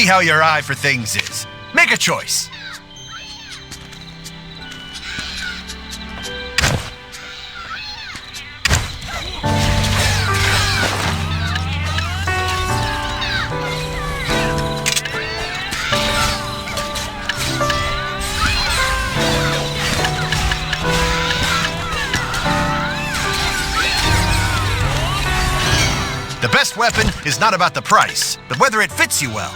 see how your eye for things is. Make a choice. The best weapon is not about the price, but whether it fits you well.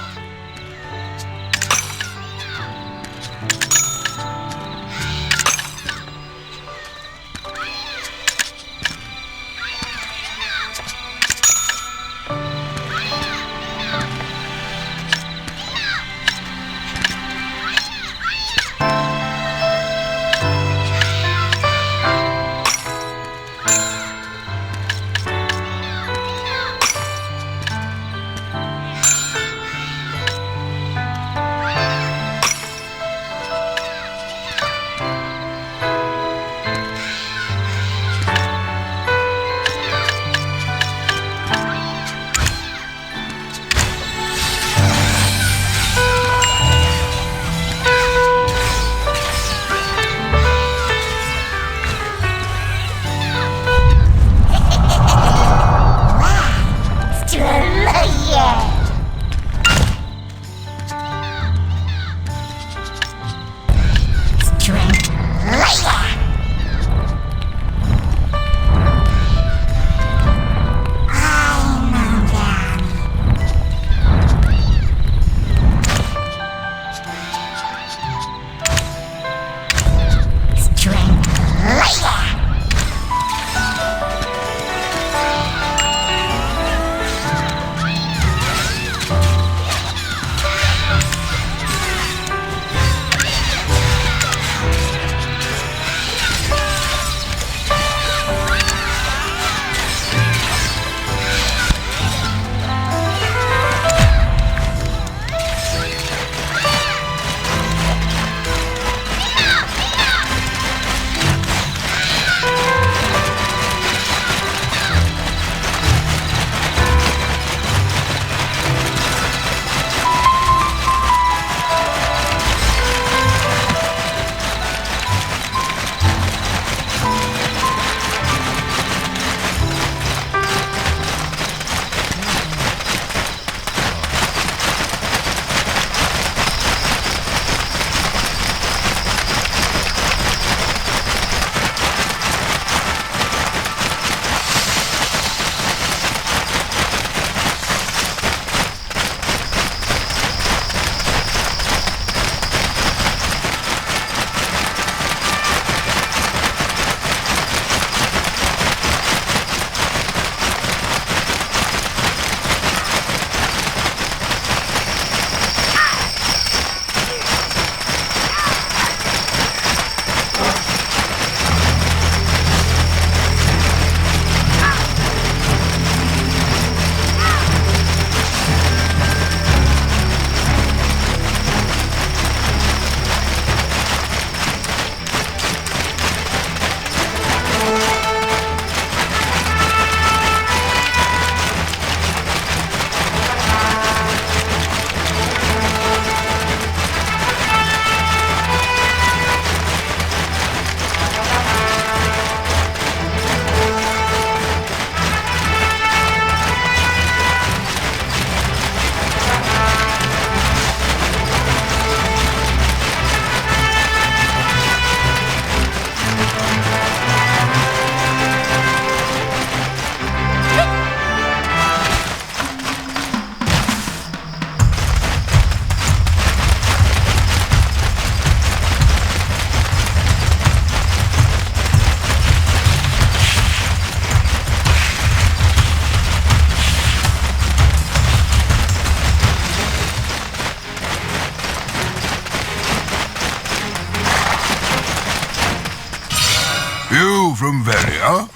You from Velia?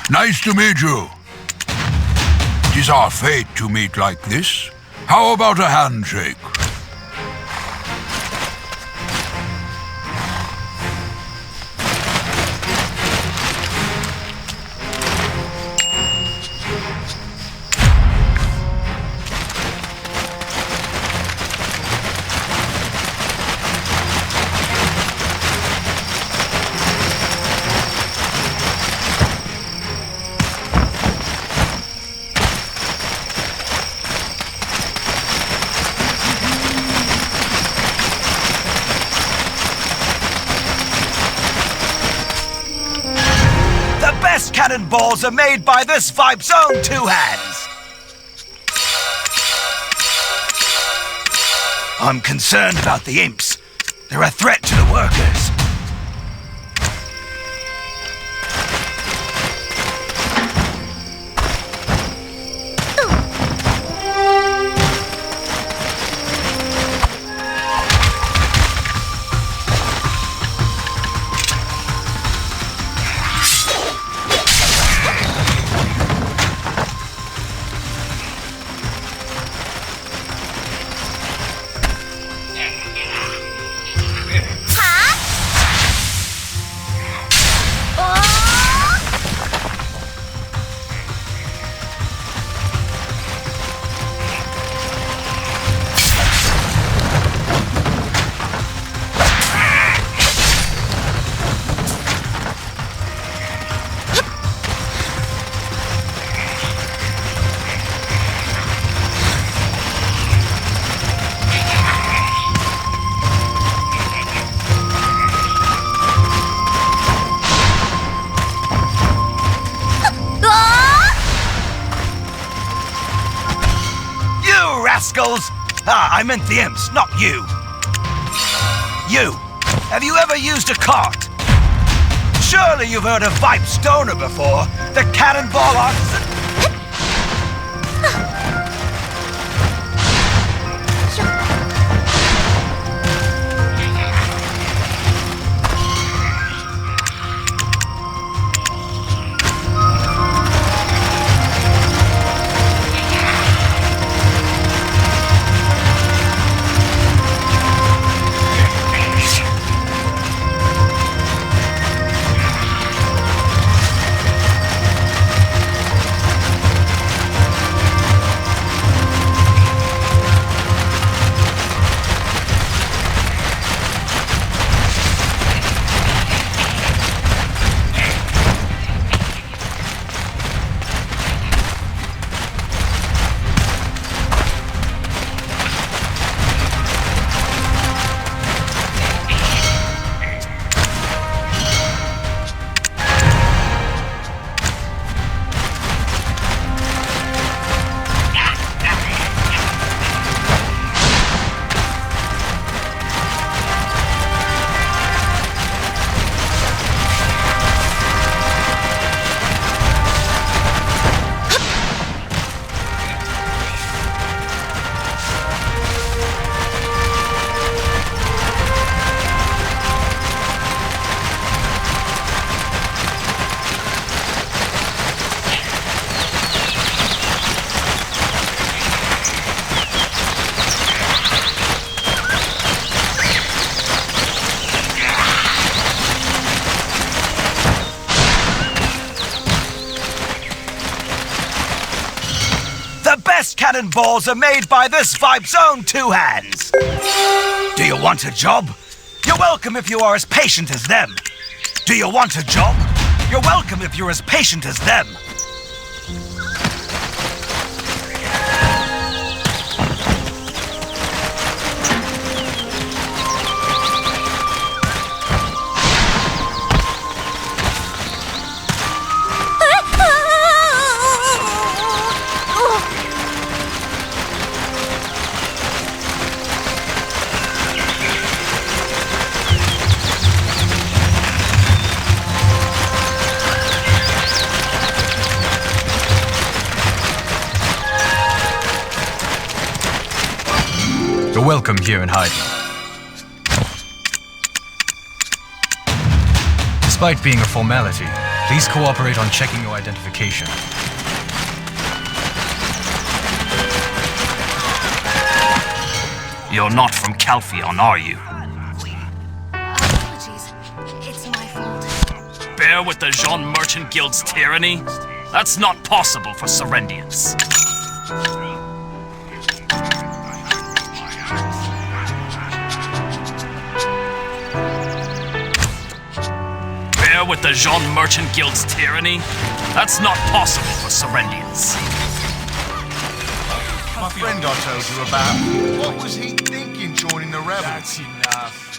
Nice to meet you. It is our fate to meet like this. How about a handshake? best cannonballs are made by this Vibe Zone 2 hands. I'm concerned about the imps. They're a threat to the workers. I meant the imps, not you. You, have you ever used a cart? Surely you've heard of Vibe Stoner before, the cannonball artisan. Cannonballs are made by this Vibe Zone 2 hands. Do you want a job? You're welcome if you are as patient as them. Do you want a job? You're welcome if you're as patient as them. You're welcome here in hiding. Despite being a formality, please cooperate on checking your identification. You're not from Calpheon, are you? Apologies. It's my fault. Bear with the Jean Merchant Guild's tyranny? That's not possible for Serendians. Bear with the Jean Merchant Guild's tyranny? That's not possible for Serendians. My friend I told you about, what was he thinking joining the rebels? That's enough.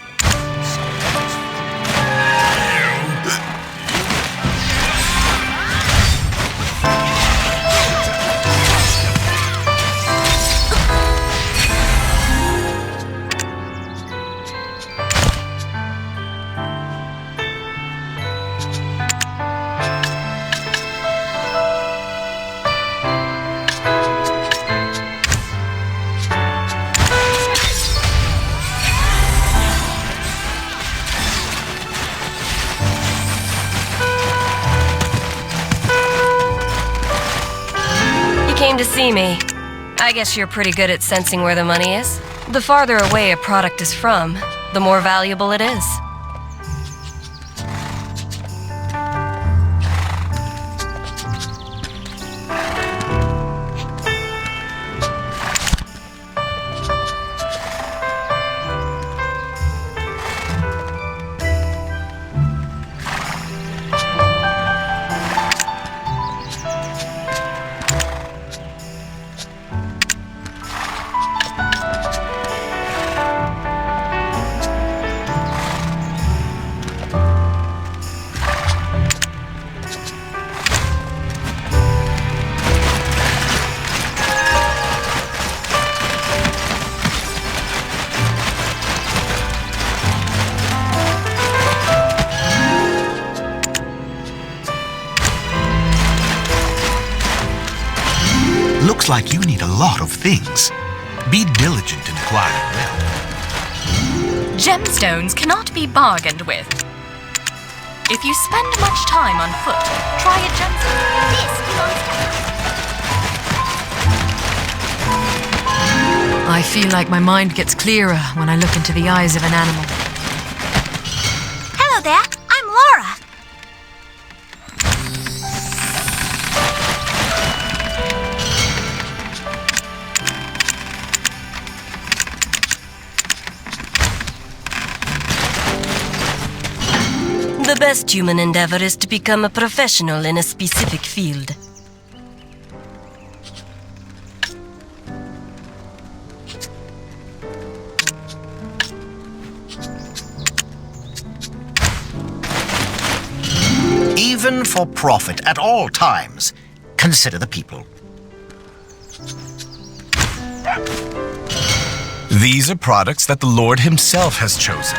Plain to see me. I guess you're pretty good at sensing where the money is. The farther away a product is from, the more valuable it is. Looks like you need a lot of things. Be diligent in acquiring them. Gemstones cannot be bargained with. If you spend much time on foot, try a gemstone. This belongs to us. I feel like my mind gets clearer when I look into the eyes of an animal. Hello there, I'm Laura. The best human endeavor is to become a professional in a specific field. Even for profit at all times, consider the people. These are products that the Lord himself has chosen.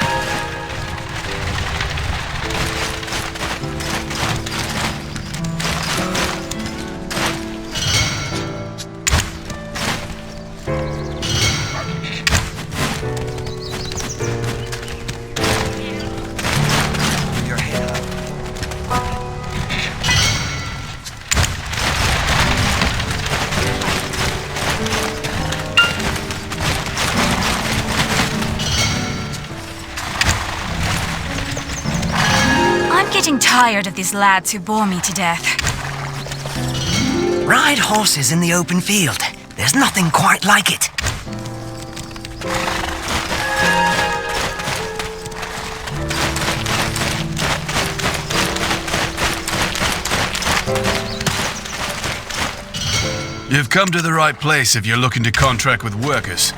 Getting tired of these lads who bore me to death. Ride horses in the open field. There's nothing quite like it. You've come to the right place if you're looking to contract with workers.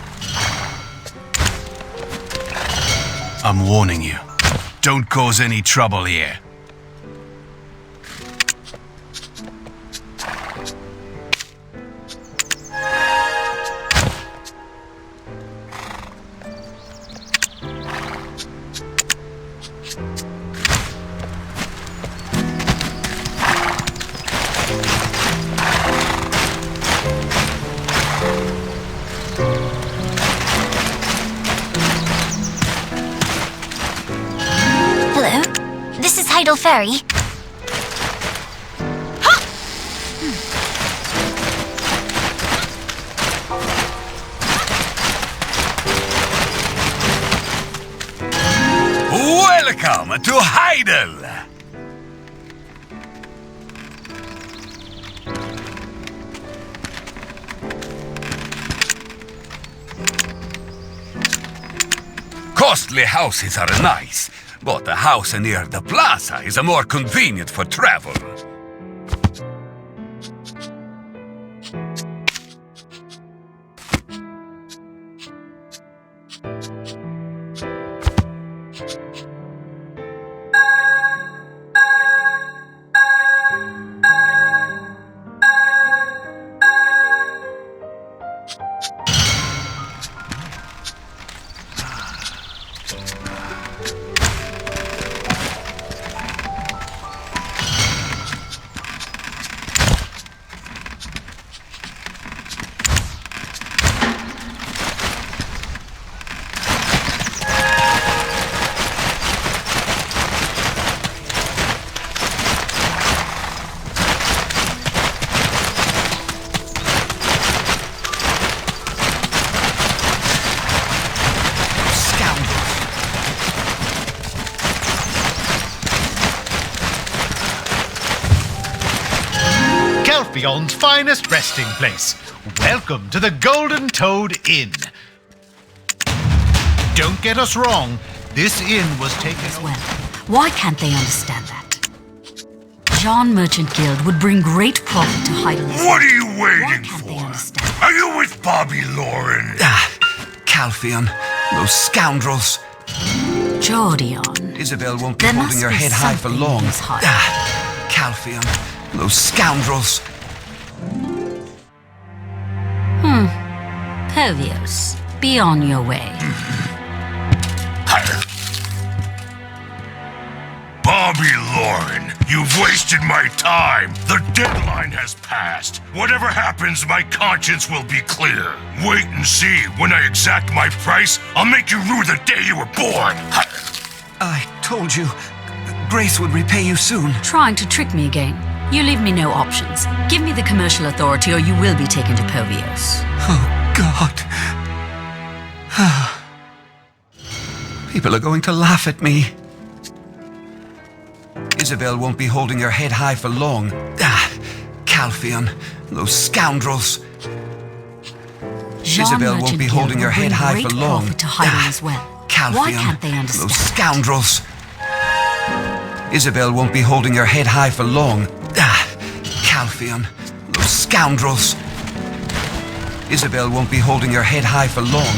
I'm warning you. Don't cause any trouble here. Ferry. Welcome to Heidel! Costly houses are nice, but a house near the plaza is more convenient for travel. Calphion's finest resting place. Welcome to the Golden Toad Inn. Don't get us wrong, this inn was taken As well. Why can't they understand that? John Merchant Guild would bring great profit to Heidelberg. What are you waiting for? Are you with Bobby Lauren? Calphion, those scoundrels. Jordion. Isabel won't be There holding must her be head high for something long. he's hiding. Calphion, those scoundrels. Pervious, be on your way. Bobby Lauren, you've wasted my time. The deadline has passed. Whatever happens, my conscience will be clear. Wait and see. When I exact my price, I'll make you rue the day you were born. I told you, Grace would repay you soon. Trying to trick me again. You leave me no options. Give me the commercial authority or you will be taken to Pervious. Oh, God. People are going to laugh at me. Isabel won't be holding her head high for long. Calphion, those scoundrels. Isabel won't be holding her head high for long. To Heidel as well. Calphion, Why can't they understand? those scoundrels. Isabel won't be holding her head high for long. Calphion, those scoundrels. Isabel won't be holding her head high for long.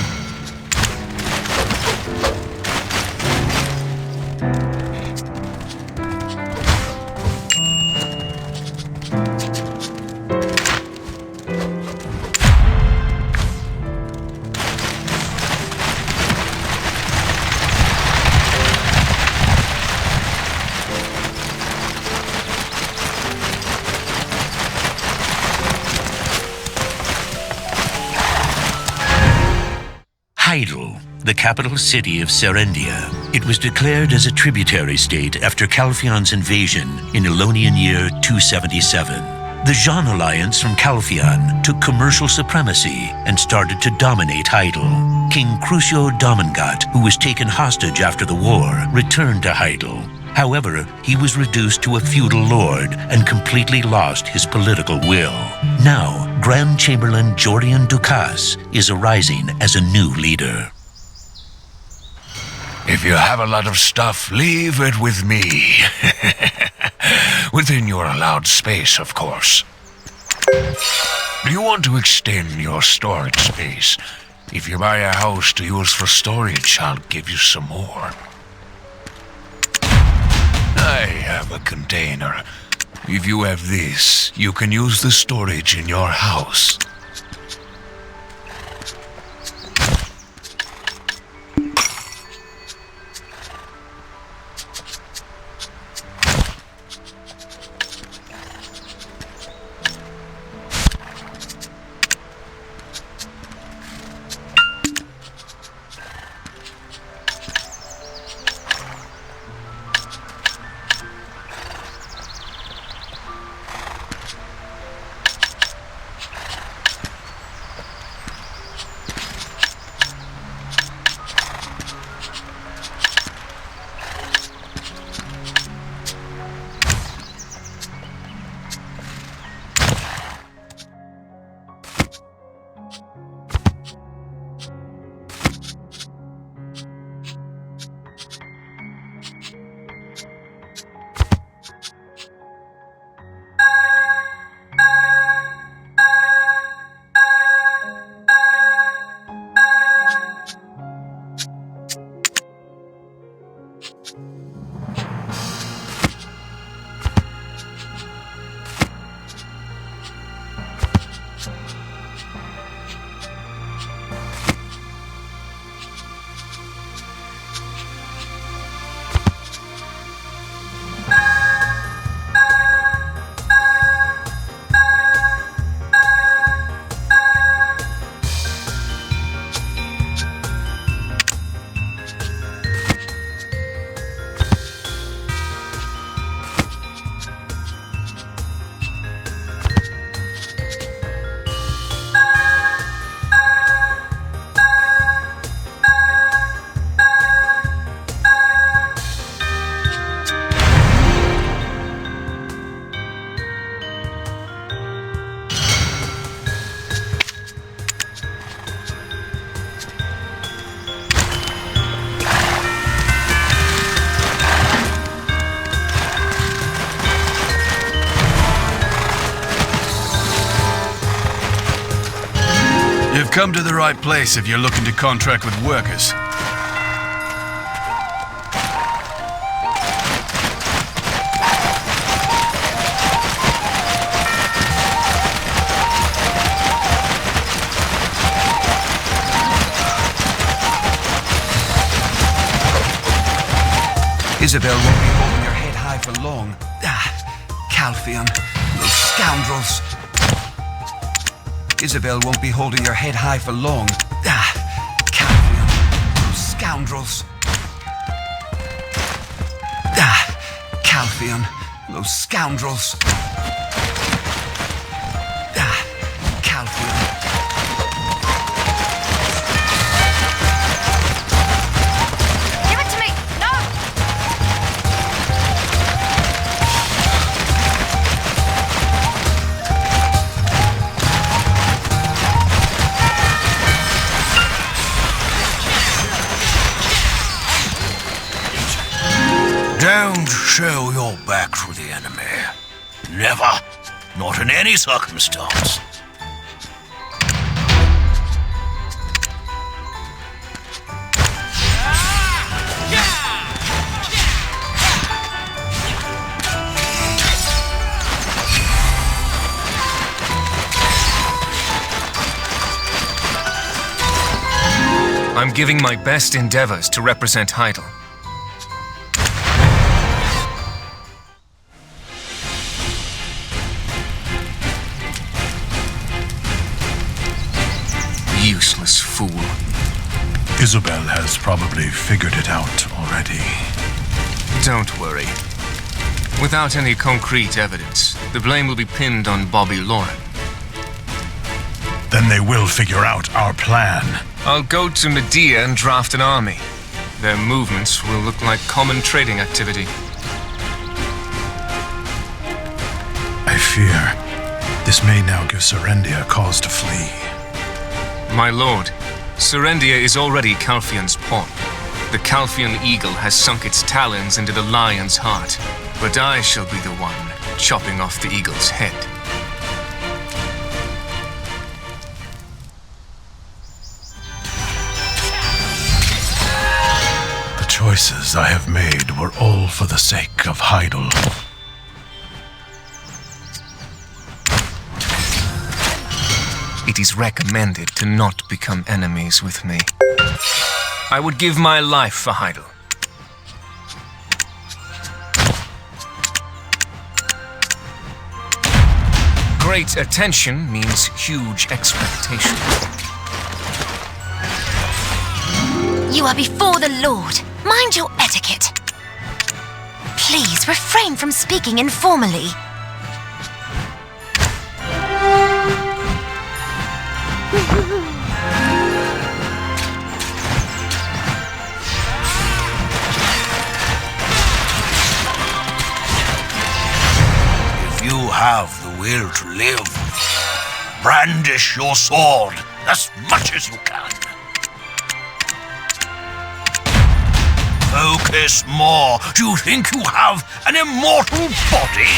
Heidel, the capital city of Serendia. It was declared as a tributary state after Calphion's invasion in Elonian year 277. The Jean Alliance from Calphion took commercial supremacy and started to dominate Heidel. King Crucio Domingat, who was taken hostage after the war, returned to Heidel. However, he was reduced to a feudal lord and completely lost his political will. Now, Grand Chamberlain Jordion Dukas is arising as a new leader. If you have a lot of stuff, leave it with me. Within your allowed space, of course. Do you want to extend your storage space? If you buy a house to use for storage, I'll give you some more. I have a container. If you have this, you can use the storage in your house. come to the right place if you're looking to contract with workers. Isabel won't be holding your head high for long. Calpheon, those scoundrels. Isabel won't be holding your head high for long. Calpheon, those scoundrels. Calpheon, those scoundrels. Calpheon. Give it to me! No! Don't show your back to the enemy. Never. Not in any circumstance. I'm giving my best endeavors to represent Heidel. Useless fool. Isabel has probably figured it out already. Don't worry. Without any concrete evidence, the blame will be pinned on Bobby Lauren. Then they will figure out our plan. I'll go to Medea and draft an army. Their movements will look like common trading activity. I fear this may now give Serendia cause to flee. My lord, Serendia is already Calpheon's pawn. The Calpheon eagle has sunk its talons into the lion's heart, but I shall be the one chopping off the eagle's head. The choices I have made were all for the sake of Heidel. It is recommended to not become enemies with me. I would give my life for Heidel. Great attention means huge expectation. You are before the Lord. Mind your etiquette. Please refrain from speaking informally. If you have the will to live, brandish your sword as much as you can. Focus more. Do you think you have an immortal body?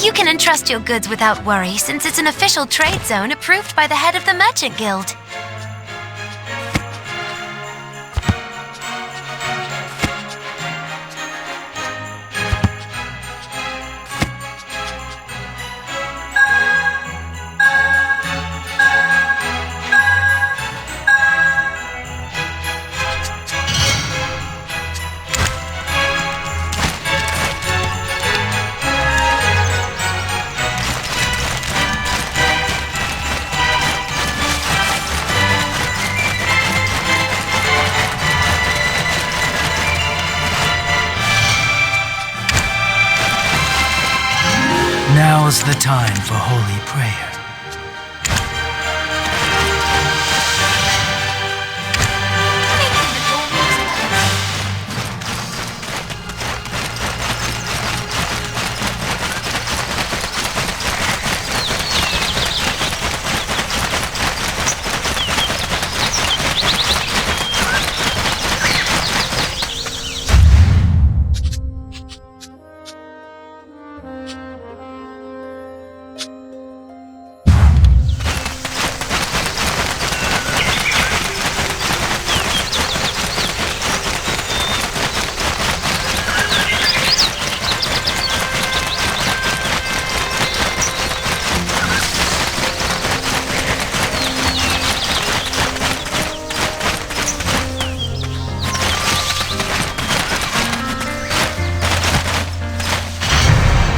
You can entrust your goods without worry, since it's an official trade zone approved by the head of the Merchant Guild. Now's the time for holy prayer.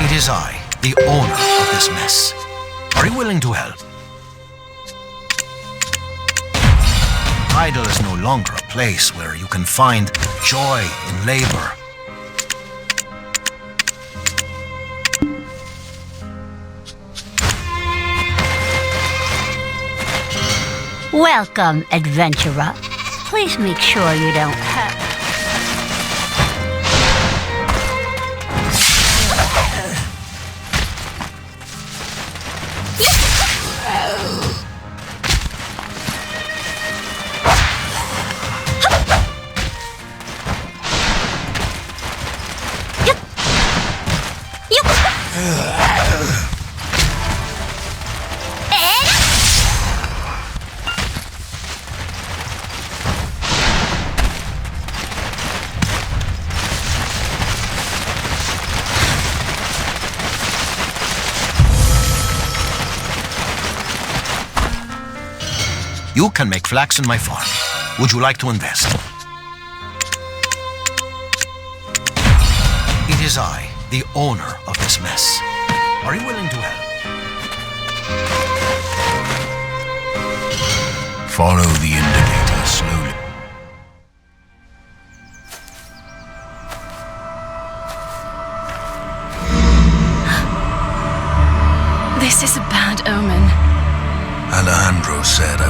It is I, the owner of this mess. Are you willing to help? Idle is no longer a place where you can find joy in labor. Welcome, adventurer. Please make sure you don't hurt. You can make flax in my farm. Would you like to invest? It is I, the owner of this mess. Are you willing to help? Follow the indicator slowly. This is a bad omen. Alejandro said